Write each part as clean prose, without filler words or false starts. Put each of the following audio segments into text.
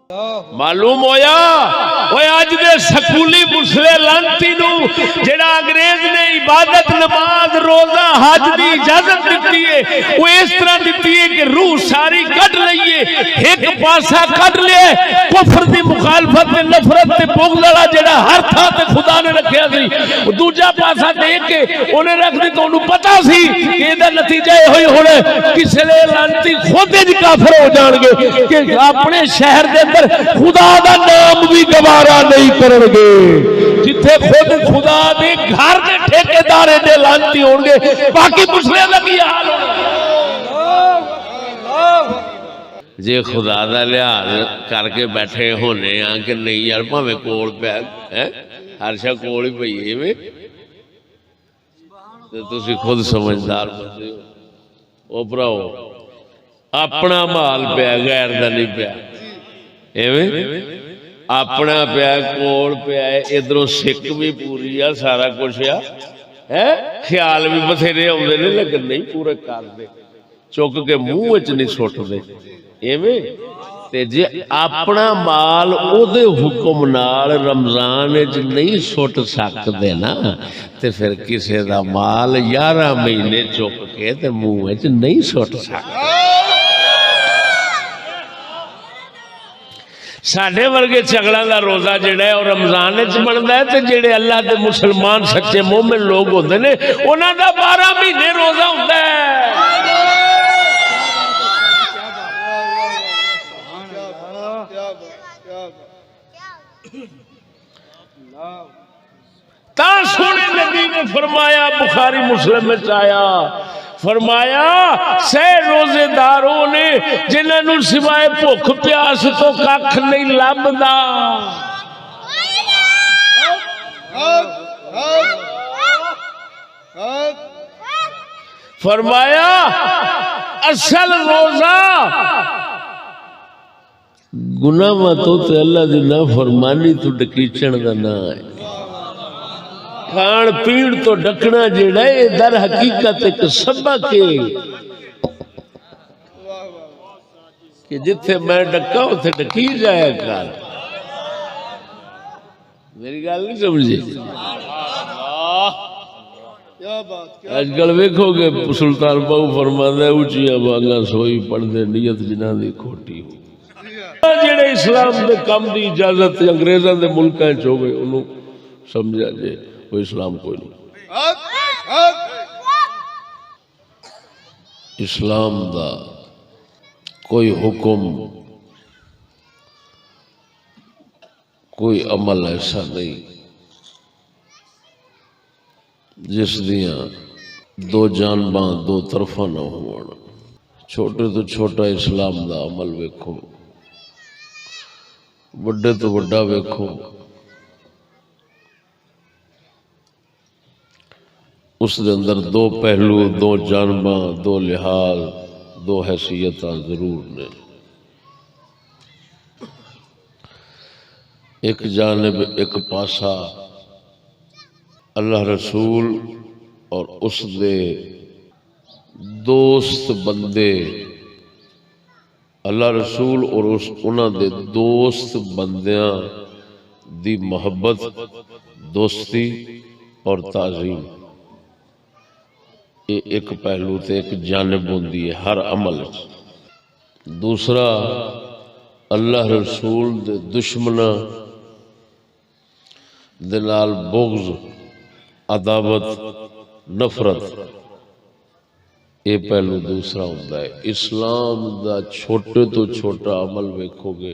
معلوم ہویا وہ اج دے سکولی مسلے لانتی نو جڑا انگریز نے عبادت نماز روزہ حج دی اجازت دیتی ہے وہ اس طرح دیتی ہے کہ روح ساری کٹ لئیے ایک پاسا کٹ لے کفر دی مخالفت تے نفرت تے بغض والا جڑا ہر تھاں تے خدا نے رکھیا سی دوجا پاسا دیکھ کے انہیں رکھ دی تو انہوں پتا سی کہ یہ نتیجہ یہ ہوئی ہونے کسی لئے لانتی خود ہی کافر ہو جان گے کہ اپنے شہر دے اندر خدا دا نام بھی گوارا نہیں کرن گے جتھے خود خدا دے گھر دے ٹھیکیدار دے لانتی ہون گے باقی مسلے دا کی حال جے خدا دا لحاظ کر کے بیٹھے ہونے ہاں کہ نہیں یار پاویں کول پیا ہر شے کول ہی پئی ہے تے تسی خود سمجھدار بندے ہو او بھراؤ اپنا مال پیا غیر دا نہیں پیا اپنا پیا کول پیا ادھروں سکھ بھی پوری آ سارا کچھ آ خیال بھی بتھیرے آتے نے لیکن نہیں پورے کرتے چک کے منہ وچ نہیں سٹ دے ایویں تے جے اپنا مال او دے حکم نال رمضان وچ نہیں سٹ سکدے نا تے پھر کسے دا مال 11 مہینے چک کے تے منہ وچ نہیں سٹ سکدے ساڈے ورگے چگڑاں دا روزہ جڑا ہے اور رمضان وچ بندا ہے تے جڑے اللہ دے مسلمان سچے مومن لوگ ہوندے نے انہاں دا 12 مہینے روزہ ہوندا ہے تا سونے نبی نے فرمایا بخاری مسلم میں آیا فرمایا سے روزے داروں نے جنہاں نوں سوائے بھوک پیاس تو کھ نہیں لبدا فرمایا اصل روزہ گناہ تو تے اللہ دی نافرمانی تو ڈکیچن دا نہ ہے کھان پین تو ڈکنا جڑا ہے در حقیقت ایک سبق ہے کہ جتھے میں ڈکا اتھے ڈکی جایا کر میری گل نہیں سمجھے آج کل ویکھو گے سلطان باہو فرماتا ہے اونچیاں بانگاں سوئی پڑھدے نیت جنہاں دی کھوٹی ہو جڑے اسلام دے کم دی اجازت انگریزاں دے ملکاں وچ ہوے انہوں سمجھا جے وہ اسلام کوئی نہیں اسلام دا کوئی حکم کوئی عمل ایسا نہیں جس دیاں دو جانباں دو طرفہ نہ ہون چھوٹے تو چھوٹا اسلام دا عمل ویکھو بڑے تو بڑا ویکھو اس دے اندر دو پہلو دو جانباں دو لحاظ دو حیثیتاں ضرور نے ایک جانب ایک پاسا اللہ رسول اور اس دے دوست بندے اللہ رسول اور انہاں دے دوست بندیاں دی محبت دوستی اور تعظیم ایک پہلو تے ایک جانب ہوندی ہے ہر عمل دوسرا اللہ رسول دے دشمناں دے نال بغض عداوت نفرت یہ پہلو دوسرا ہوتا ہے اسلام دا چھوٹے تو چھوٹا عمل ویکھو گے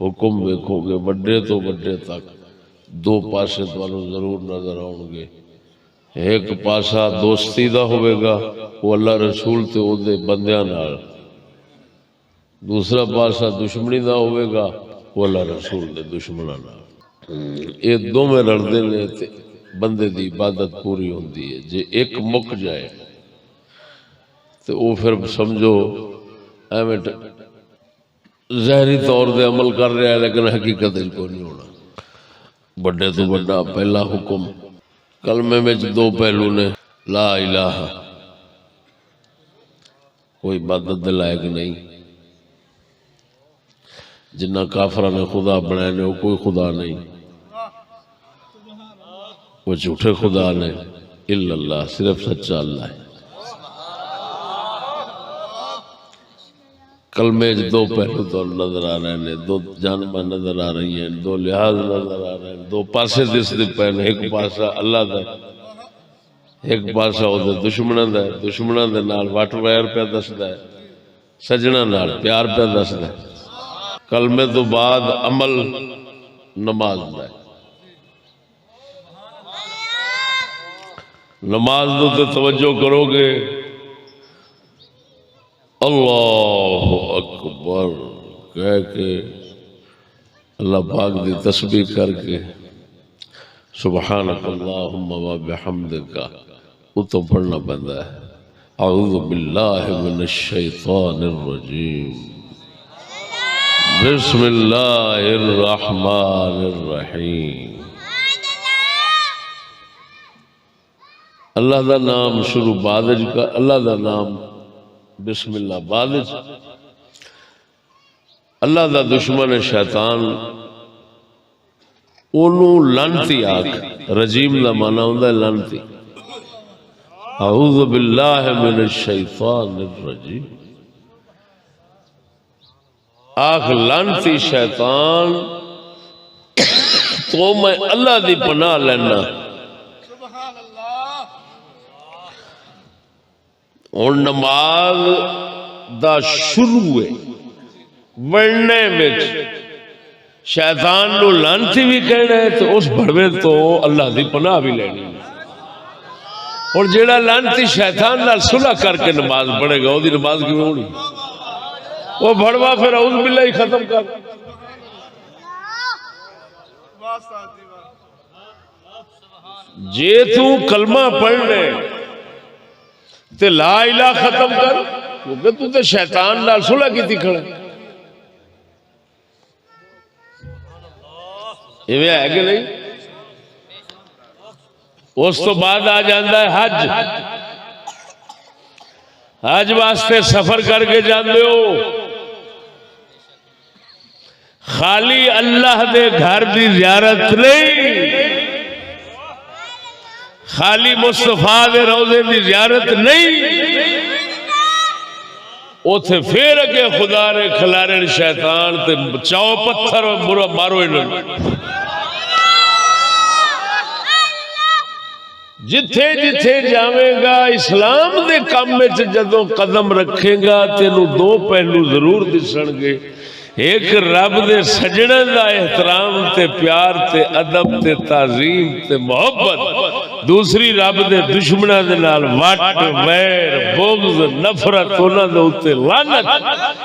حکم ویکھو گے بڑے تو بڑے تک دو پاسے تانوں ضرور نظر آؤں گے ایک پاسا دوستی دا ہوئے گا وہ اللہ رسول تے او دے بندیاں نال دوسرا پاسا دشمنی دا ہوئے گا وہ اللہ رسول دے دشمناں نال یہ دو میں لڑدے نے تے بندے دی عبادت پوری ہوندی ہے جے ایک مک جائے تو وہ پھر سمجھو ایویں ظاہری طور دے عمل کر رہا ہے لیکن حقیقت کو نہیں ہونا بڑے تو بڑا پہلا حکم کلمے میں دو پہلو نے لا الہ کوئی عبادت دے لائق نہیں جنہ کافرہ نے خدا بنائے نے وہ کوئی خدا نہیں، وہ جھوٹے خدا نے، الا اللہ، صرف سچا اللہ ہے۔ کلمے دو پہلو تو نظر آ رہے ہیں، دو جانباں نظر آ رہی ہیں، دو لحاظ نظر آ رہے ہیں، دو پاسے دس دے پہنے، ایک پاسا اللہ دا، ایک پاسا او دے دشمناں دا، دشمناں دے نال وٹ ویر پہ دسدا ہے، سجنا نال پیار پہ دسدا ہے۔ کلمے تو بعد عمل نماز دا ہے۔ نماز دو تے توجہ کرو گے، اللہ اکبر کہہ کے اللہ پاک دی تسبیح کر کے سبحانک اللہم و بحمدک اتو پڑھنا پڑتا ہے۔ اعوذ باللہ من الشیطان الرجیم، بسم اللہ الرحمن الرحیم۔ اللہ دا نام شروع بعد کا، اللہ دا نام بسم اللہ بعد۔ اللہ دا دشمن شیطان اونوں لعنتی آکھ، رجیم دا معنی ہوندا ہے لعنتی۔ اعوذ باللہ من الشیطان الرجیم، آخ لعنتی شیطان تو میں اللہ دی پناہ لینا۔ اور نماز دا شروع ہے بڑھنے وچ شیطان نو لعنتی بھی کہنا ہے تو اس بڑھوے تو اللہ دی پناہ بھی لینی ہے۔ اور جیڑا لعنتی شیطان نال صلح کر کے نماز پڑھے گا وہ دی نماز کیوں ہونی؟ وہ بڑھوا پھر اعوذ باللہ ہی ختم کر۔ جے تو کلمہ پڑھنے تے لا الہ ختم کر، کیونکہ تو تے شیطان نال صلح کیتی کھڑا۔ یہ ہے کہ نہیں؟ اس تو بعد آ جاندہ ہے حج۔ حج واسطے سفر کر کے جاندے ہو، خالی اللہ دے گھر دی زیارت نہیں، خالی مصطفیٰ دے روضے دی زیارت نہیں، اوتھے پھر کے خدا نے کھلارن شیطان تے چاؤ پتھر برا مارو انہوں۔ جتھے جتھے جاویں گا اسلام دے کام میں جدوں قدم رکھے گا تینوں دو پہلو ضرور دسن گے، ایک رب دے سجنہ دا احترام تے پیار تے ادب تے تعظیم تے محبت، دوسری رب دے دشمنہ دے نال وٹ ویر بغض نفرت انہاں دے اوتے لعنت،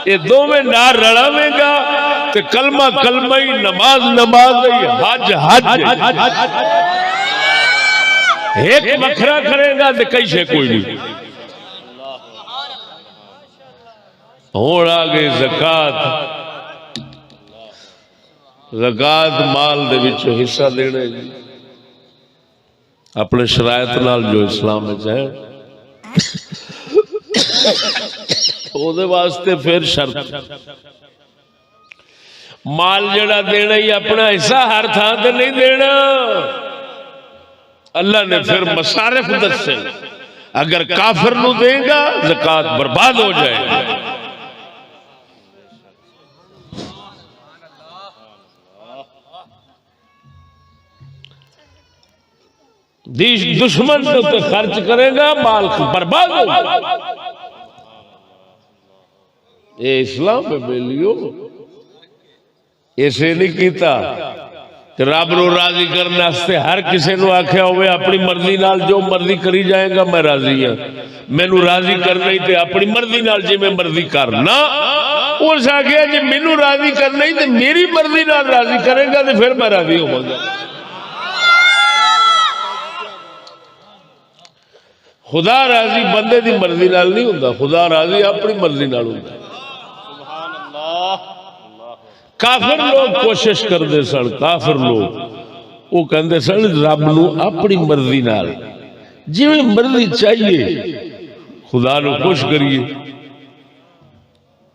یہ دوویں نال رلاویں گا تے کلمہ کلمہ ہی، نماز نماز ہی، حج حج۔ ایک بکھرا کرے گا تے کئی شے کوئی نہیں۔ ہون آگے زکاة، زکاة مال دے وچوں حصہ دینے جی اپنے شرائط نال جو اسلام میں چاہے او دے واسطے پھر شرط مال جڑا دینا ہی اپنا حصہ ہر تھان تے نہیں دینا۔ اللہ نے پھر مصارف دسے، اگر کافر نو دے گا زکاة برباد ہو جائے گا۔ دشمن تو خرچ کرے گا مال برباد ہو گا۔ یہ اسلام میں بیلیو ایسے نہیں کیتا کہ رب نو راضی کرنے واسطے ہر کسی نو آکھیا ہوئے اپنی مرضی نال جو مرضی کری جائے گا میں راضی ہوں، مینوں راضی کرنا ہی تے اپنی مرضی نال جی میں مرضی کرنا۔ اس آکھیا جی مینوں راضی کرنا ہی تے میری مرضی نال راضی کرے گا تے پھر میں راضی ہوں گا۔ خدا راضی بندے دی مرضی نال نہیں ہوندا، خدا راضی اپنی مرضی نال ہوندا۔ کافر لوگ کوشش کردے سن، کافر لوگ وہ کہندے سن رب نو اپنی مرضی نال جی مرضی چاہیے خدا نو خوش کریے،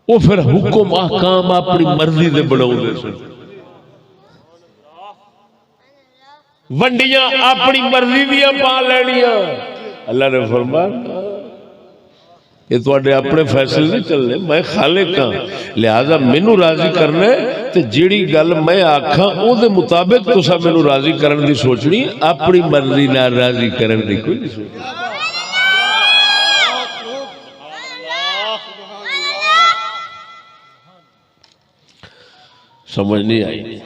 وہ پھر حکم احکام اپنی مرضی دے بناؤندے سن، ونڈیاں اپنی مرضی دیا پا لینیاں۔ اللہ نے فرمایا یہ تواڈے اپنے فیصلے نہیں چلنے، میں خالق ہاں، لہذا مینوں راضی کرنا ہے تے جیڑی گل میں آکھاں او دے مطابق تساں مینوں راضی کرن دی سوچنی، اپنی مرضی نال راضی کرن دی کوئی نہیں سوچنی۔ سمجھ نہیں آئی؟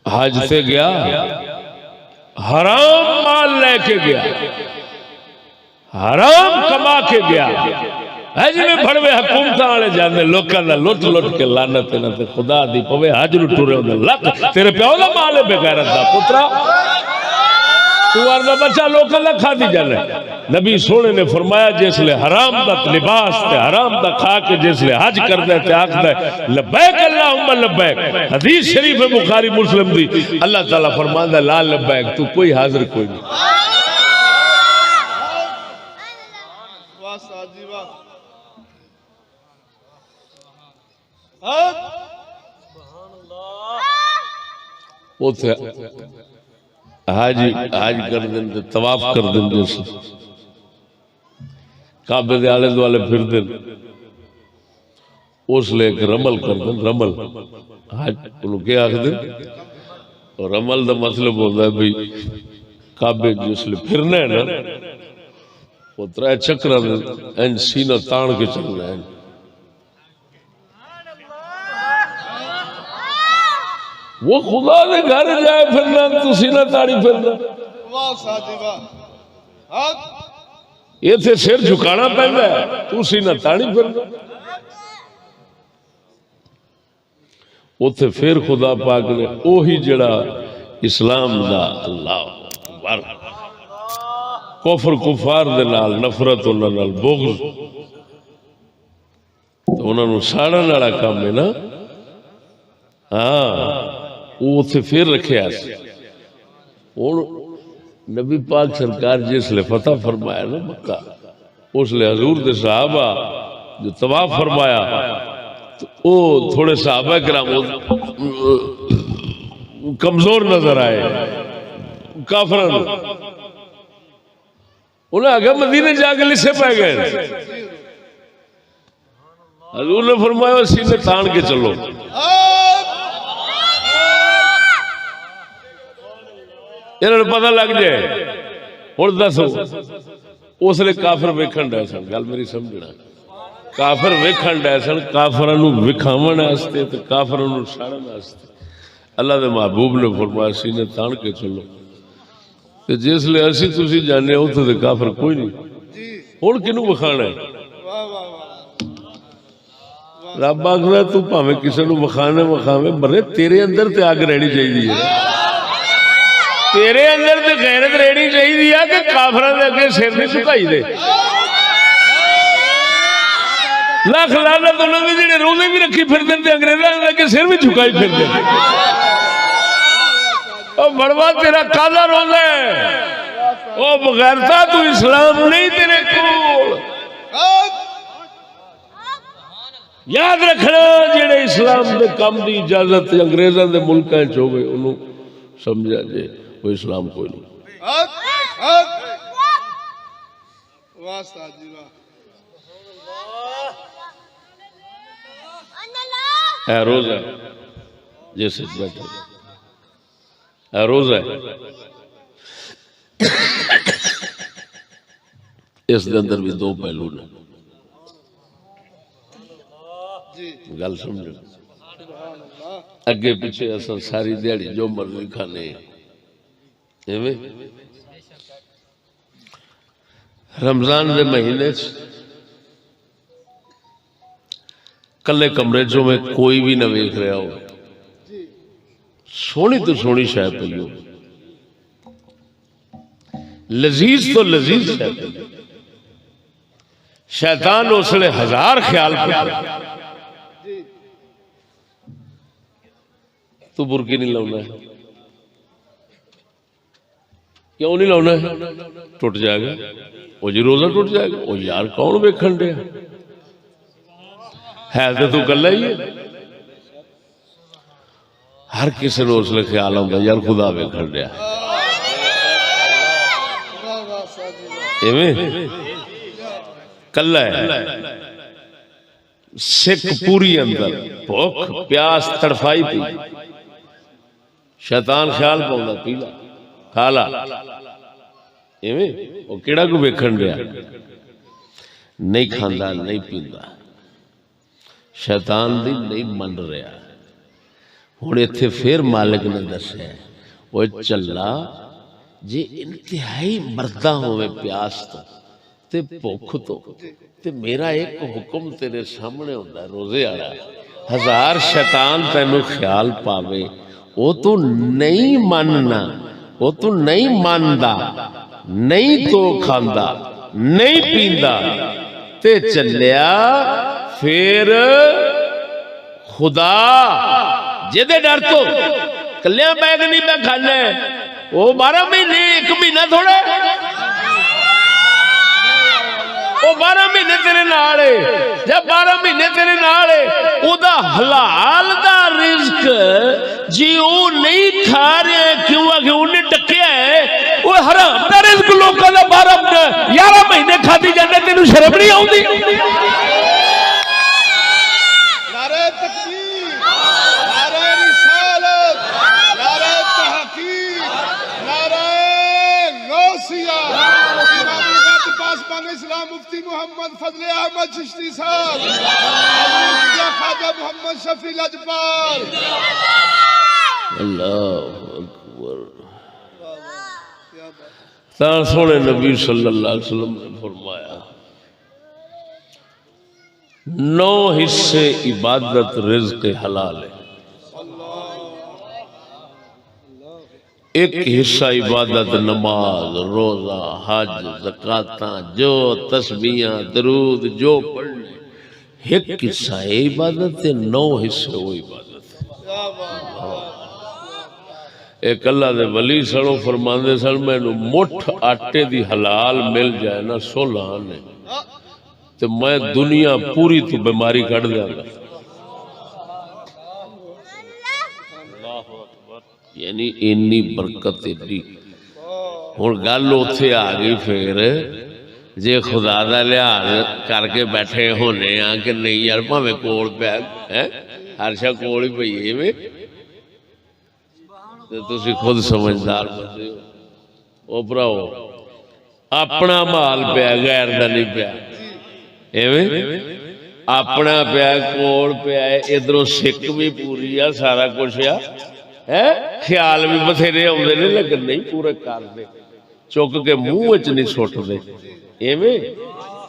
حج سے گیا، حرام مال لے کے گیا، حرام کما کے گیا، حج میں بڑوے حکومت والے جاندے لوکاں دا لٹ لٹ کے لعنت انہاں تے خدا دی پوے حج نو ٹرے ہوندے لک تیرے پیو دا مال ہے بے غیرت دا پترا، تو اردا بچہ لوکاں دا کھا دی جانا۔ نبی سونے نے فرمایا جس لے حرام دا لباس تے حرام دا کھا کے جس لے حج کردا ہے تے آکھدا ہے لبیک اللہم لبیک، حدیث شریف بخاری مسلم دی، اللہ تعالیٰ فرماندا ہے لا لبیک، تو کوئی حاضر کوئی نہیں۔ حج کر دیں طواف کر دیں جیسے کعبے دے آلے دوالے پھر دیں، اس لے ایک رمل کر دیں، رمل حج انہوں کیا آکھ دیں، اور رمل دا مطلب ہوتا ہے بھئی کعبے جس لے پھرنا ہے نا وہ ترائے چکرہ دیں این سینہ تان کے چلنا ہے، وہ خدا دے گھر جائے پھرنا تو سینہ تاڑی پھرنا، یہ تھے سر جھکانا پہندا ہے تو سینہ تاڑی پھرنا، وہ تھے پھر خدا پاک نے اوہی جڑا اسلام دا اللہ اکبر کفر کفار دے نال نفرت انہاں نال بغض تو انہاں نو ساڑن والا کام ہے نا، ہاں وہ تھے پھر رکھے آسے۔ اور نبی پاک سرکار جس لے فتح فرمایا نا مکہ، اس لے حضور دے صحابہ جو طواف فرمایا تو وہ تھوڑے صحابہ کرام کمزور نظر آئے کافران، انہیں آگے مدینے جا کے لسے پہ گئے، حضور نے فرمایا سینے تان کے چلو، انہوں نے پتہ لگ جائے اور دسو اس لئے کافر ویکھن ڈے سن، گل میری سمجھنا، کافر ویکھن ڈے سن، کافرانو وکھاون واسطے تے کافرانو ساڑن واسطے، اللہ دے محبوب نے فرمایا سینے تان کے چلو، تے جس لئے اسی تسی جانے ہو تو کافر کوئی نہیں، ہن کنوں وکھانا ہے؟ رب آکھدا تو پاویں کسے نو وکھانے وکھاویں مرے تیرے اندر تے آگ رہنی چاہیے، تیرے اندر تے غیرت رہنی چاہیے کہ کافران دے اگے سر نہیں جھکائی دے، لاکھ لعنت انہوں نے جڑے روزے بھی رکھی پھر دے انگریزاں دے اگے سر بھی جھکائی پھر دے، او بڑوا تیرا کالا روزہ ہے، او بغیرتا تو اسلام نہیں تیرے کول، یاد رکھنا جڑے اسلام دے کام دی اجازت انگریزاں دے ملکاں وچ ہوے انہوں سمجھا جے وہ اسلام کوئی نہیں۔ اے روزہ جیسے بیٹھے اے روزہ اس دے اندر بھی دو پہلو نے، گل سمجھو، اگے پیچھے اصل ساری دیہڑی جو مرضی کھانے ایویں، رمضان دے مہینے کلے کمرے جو میں کوئی بھی نہ ویکھ رہا ہو، سونی تو سونی شے پئی ہو، لذیذ تو لذیذ شے پئی، شیطان اس لئے ہزار خیال پہ تو برکی نہیں لاؤنا ہے، کیوں نہیں لاؤنا ہے؟ ٹوٹ جائے گا وہ جی روزہ ٹوٹ جائے گا وہ یار کون ویکھن دیا ہے تو کلا ہی ہے ہر کسی نے اس لیے خیال ہوتا یار خدا ویکھن دیا کلا ہے سکھ پوری اندر بھوک پیاس تڑفائی پی شیطان خیال پاؤں پیلا کھالا وہ کیڑا کو ویکھن دیا نہیں کھاندا نہیں پیندا شیطان دی نہیں من رہا ہوں اتنے پھر مالک نے دسیا وہ چلا جی انتہائی مردہ ہوئے پیاس تو تے بھوک تو تے میرا ایک حکم تیرے سامنے ہوتا ہے روزے آ رہا ہزار شیطان تینوں خیال پاوے وہ تو نہیں ماننا وہ تو نہیں ماندا نہیں تو کھاندا نہیں پیندا تے چلیا پھر خدا جدے ڈر تو کلیاں بیگ نہیں پہ کھانا ہے وہ 12 مہینے ایک مہینہ تھوڑے وہ 12 مہینے تیرے نالے جب 12 مہینے تیرے نالے او دا حلال دا رزق جی وہ نہیں کھا رہے کیوں کہ انہیں ڈکیا ہے وہ حرام دا رزق لوگوں دا 11 مہینے کھاتی جانے تینوں شرم نہیں آؤں دی نعرہ تکبیر نعرہ رسالت نعرہ تحقیق نعرہ غوثیہ پاسبان اسلام مفتی محمد فضل احمد چشتی صاحب خواجہ محمد شفیع لجپال اللہ اکبر تاں سونے نبی صلی اللہ علیہ وسلم نے فرمایا 9 حصے عبادت رزق حلال ہے ایک حصہ عبادت نماز روزہ حج زکاتاں جو تسبیحاں درود جو پڑھنے ایک حصہ ہے عبادت 9 حصے وہ عبادت ہے ایک اللہ دے ولی سنو فرماندے سن مینوں مٹھ آٹے دی حلال مل جائے نا سولان ہے تو میں دنیا پوری تو بیماری کٹ دیا گا یعنی انی برکت دی ہوں گل اتنے آ گئی پھر جے خدا دا لحاظ کر کے بیٹھے ہونے ہاں کہ نہیں یار بھاویں کول پیا ہر شا کول ہی پئی ہے تسی خود سمجھدار بندے ہو او بھراؤ اپنا مال پیا غیر دا نہیں پیا ایویں اپنا پیا کول پیا ادھروں سکھ بھی پوری آ سارا کچھ آ خیال بھی بتھیرے آتے نے لیکن نہیں پورے کرتے چک کے منہ وچ نہیں سٹتے ایویں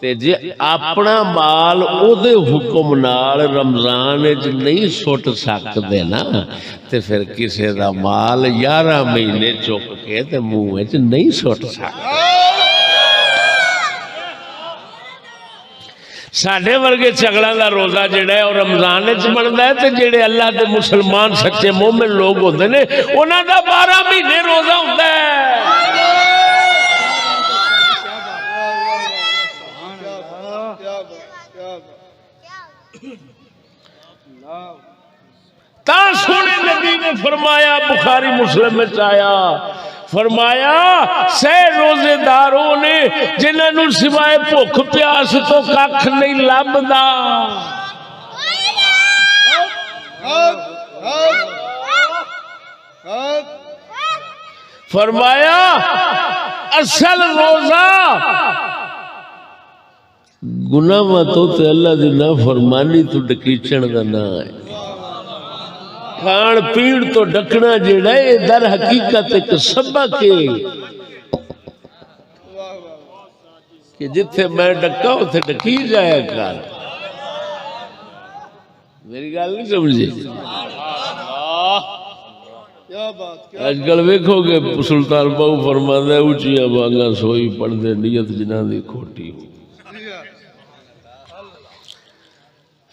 تے جے اپنا مال او دے حکم نال رمضان وچ نہیں سٹ سکدے نا تے پھر کسے دا مال 11 مہینے چک کے تے منہ وچ نہیں سٹ سکدے ساڈے ورگے چگڑاں دا روزہ جڑا ہے اور رمضان وچ بندا ہے تے جڑے اللہ دے مسلمان سچے مومن لوگ ہوندے نے انہاں دا 12 مہینے روزہ ہوندا ہے تا سونے نبی نے فرمایا بخاری مسلم میں آیا فرمایا سے روزے داروں نے جنہاں نوں سوائے بھوک پیاس تو کھ نہیں لبدا فرمایا اصل روزہ گناہ تو تے اللہ دی نافرمانی تو ڈکیچن دا نہ ہے کھان پیڑ تو ڈکنا جڑا ہے در حقیقت ایک سبق ہے کہ جتھے میں ڈکا اتھے ڈکی جایا کر میری گل نہیں سمجھے آج کل ویکھو گے سلطان باؤ فرماندا ہے اونچیاں بانگاں سوئی پڑھدے نیت جنہاں دی کھوٹی ہو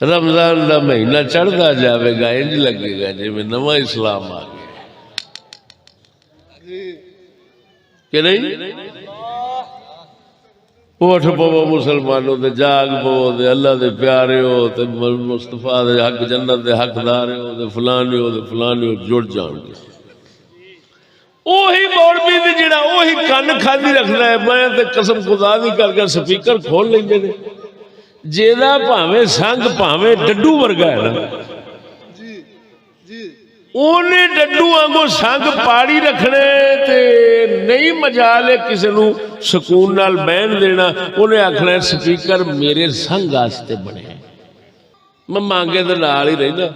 رمضان دا مہینہ چڑھتا جاوے گا انج لگے گا جی میں نواں اسلام آ گیا کہ نہیں؟ اٹھ پو مسلمانوں دے، جاگ پو دے، اللہ دے پیارے ہو تے مصطفیٰ دے حق جنت دے حقدار ہو تے فلانے ہو تے فلانے ہو، جڑ جان گے۔ وہی مولوی دی جڑا وہی کن کھادی رکھدا ہے، میں تے قسم خدا دی کر کے سپیکر کھول لیندے نے، جیدا بھاویں سنگ بھاویں ڈڈو ورگا ہے نا، جی جی اونے ڈڈو وانگو سنگ پاڑی رکھنے تے نہیں مجالے کسے نو سکون نال بہن دینا، انہیں آکھنا ہے سپیکر میرے سنگ واسطے بنے، میں مانگے دے نال ہی رہنا،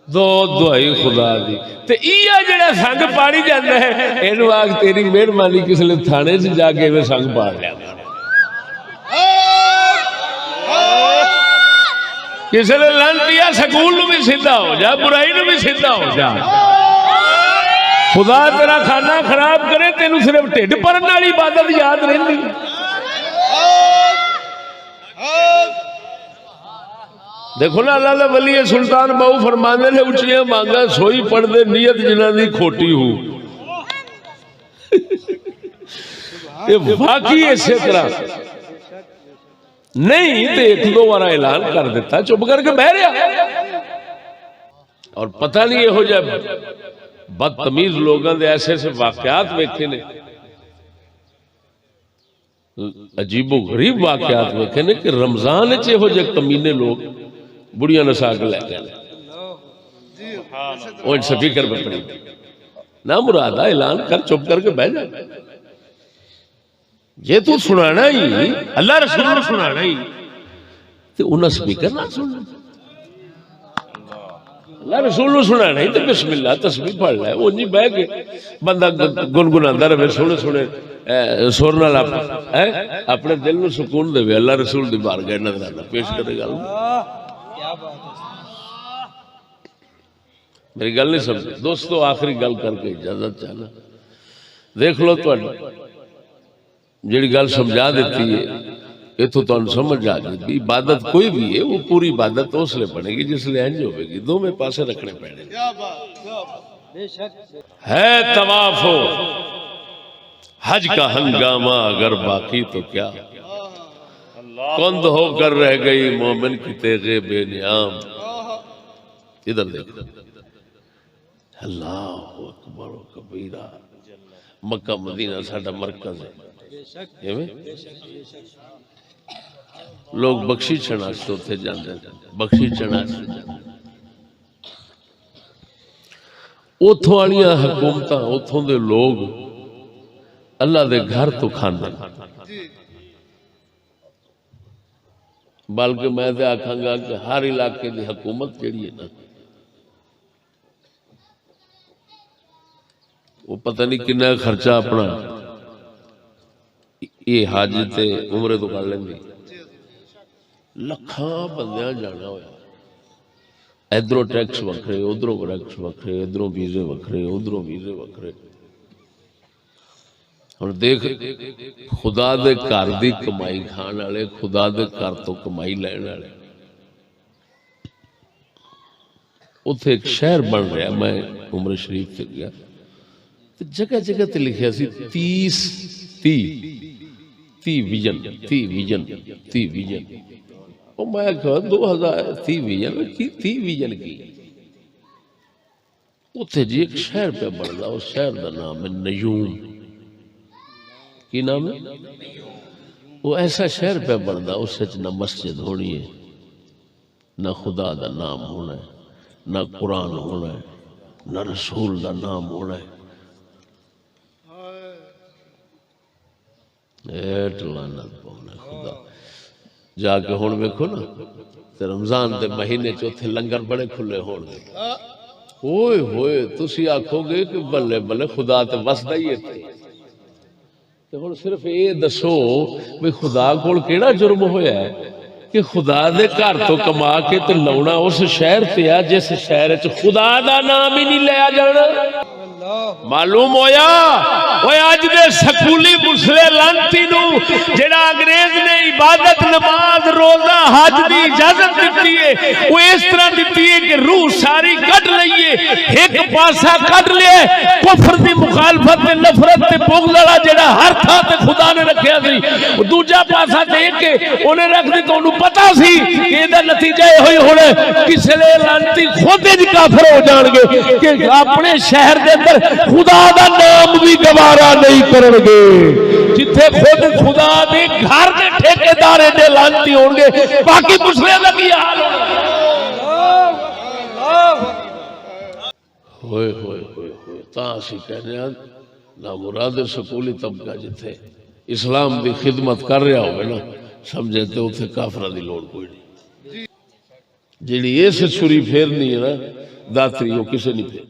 دو دعائی خدا دی تے ایہ جڑا سنگ پاڑی جاندا ہے، اینو آکھ تیری مہربانی کس لئے تھانے سے جا کے میں سنگ پاڑ لیا، کسی نے لانتیا سکول نو بھی سیدھا ہو جا، برائی نو بھی سیدھا ہو جا، خدا تیرا کھانا خراب کرے، تینو صرف ٹھڈ بھرن والی عبادت یاد رہندی۔ دیکھو نا اللہ دے ولی سلطان باؤ فرماندے نے اچھیاں مانگا سوئی پڑھ دے نیت جنہاں دی کھوٹی ہو، یہ واقعی اسی طرح نہیں تے ایک دو بار اعلان کر دیتا، چپ کر کے بہ رہا، اور پتہ نہیں یہ ہو جائے بدتمیز لوگاں دے ایسے ایسے واقعات ویکھے نے، عجیب و غریب واقعات ویکھے نے کہ رمضان وچ ہو جائے کمینے لوگ بڑیاں نسا کے لے گئے، وہ سپیکر پہ پڑی نہ مرادہ اعلان کر، چپ کر کے بہ جا، یہ تو سنانا ہی اللہ رسول نے سنانا ہی تے انہاں سپیکر نہ سننا، اللہ رسول نے سنانا ہی تے بسم اللہ تسبیح پڑھ لے، وہ نہیں بہ کے بندہ گنگناتا رہے سونے سونے سر نال اپنے دل نو سکون دے، اللہ رسول دی بارگاہ نظرانہ پیش کرے گا۔ میری گل نہیں سمجھے دوستو، آخری گل کر کے اجازت چاہنا، دیکھ لو تو جیڑی گل سمجھا دیتی ہے یہ تو تم سمجھ آ گئی، عبادت کوئی بھی ہے وہ پوری عبادت اس لیے بنے گی جس لیے انج ہوے گی، دو میں پاسے رکھنے پڑے ہے۔ طواف ہو حج کا ہنگامہ اگر باقی تو کیا، کند ہو کر رہ گئی مومن کی تیغ بے نیام، ادھر دیکھ اللہ اکبر و کبیرہ، مکہ مدینہ ساڈا مرکز ہے، لوگ بخشی چناستے اتھے جاندے، بخشی چناستے جاندے، اتھوں والیاں حکومتاں اتھوں دے لوگ اللہ دے گھر تو کھاندے، بلکہ میں تے آکھاں گا کہ ہر علاقے دی حکومت جڑی ہے نا وہ پتہ نہیں کنا خرچہ اپنا یہ حج تے عمرے تو کر لیندی، لکھاں بندیاں جانا ہویا، ادھروں ٹیکس وکھرے ادھروں ٹیکس وکھرے، ادھروں ویزے وکھرے ادھروں ویزے وکھرے، اور دیکھ خدا دے گھر دی کمائی کھان والے، خدا دے گھر تو کمائی لین والے، اتھے ایک شہر بن رہا، میں عمرہ شریف سے گیا جگہ جگہ تے لکھیا سی 30 ویژن اور میں کہا 2030 ویژن کی اتھے جی ایک شہر پہ بڑھتا، اس شہر دا نام ہے نیوم، کی نام ہے؟ وہ ایسا شہر پہ بڑھتا اس سے نہ مسجد ہونی ہے، نہ خدا دا نام ہونا ہے، نہ قرآن ہونا ہے، نہ رسول دا نام ہونا ہے، ایٹ لعنت پاؤنا خدا۔ جا کے ہون ویکھو نا تے رمضان دے مہینے چوتھے لنگر بڑے کھلے ہون گے، ہوئے ہوئے تسی آکھو گے کہ بلے بلے خدا تے وسدا ہی ہے تے ہن صرف اے دسو بھئی خدا کول کیڑا جرم ہویا ہے کہ خدا دے گھر تو کما کے تے لاؤنا اس شہر تے آ جس شہر وچ خدا دا نام ہی نہیں لیا جانا۔ معلوم ہویا وہ اج دے سکولی مسلے لانتی نو جڑا انگریز نے عبادت نماز روزہ حج دی اجازت دیتی ہے وہ اس طرح دیتی ہے کہ روح ساری کٹ لئیے، ایک پاسا کٹ لئے، کفر دی مخالفت تے نفرت تے بغض والا جڑا ہر تھاں تے خدا نے رکھیا سی، دوجا پاسا تے کہ انہیں رکھ دی تو انہوں پتا سی کہ یہ نتیجہ یہ ہوئی ہونے کسی لئے لانتی خود ہی کافر ہو جان گے کہ اپنے شہر دے اندر خدا دا نام بھی گوارا نہیں کرن گے، جتھے خود خدا دے گھر دے ٹھیکیدار دے لانتی ہون گے، باقی مسلے دا کی حال ہوئے ہوئے ہوئے ہوئے تاں اسی کہنے ہیں نا مراد سکولی طبقہ جتھے اسلام دی خدمت کر رہا ہوگا نا سمجھے تو اتھے کافرہ دی لوڑ کوئی نہیں، جیڑی یہ سے چھری پھیرنی ہے نا داتری وہ کسے نہیں پھیر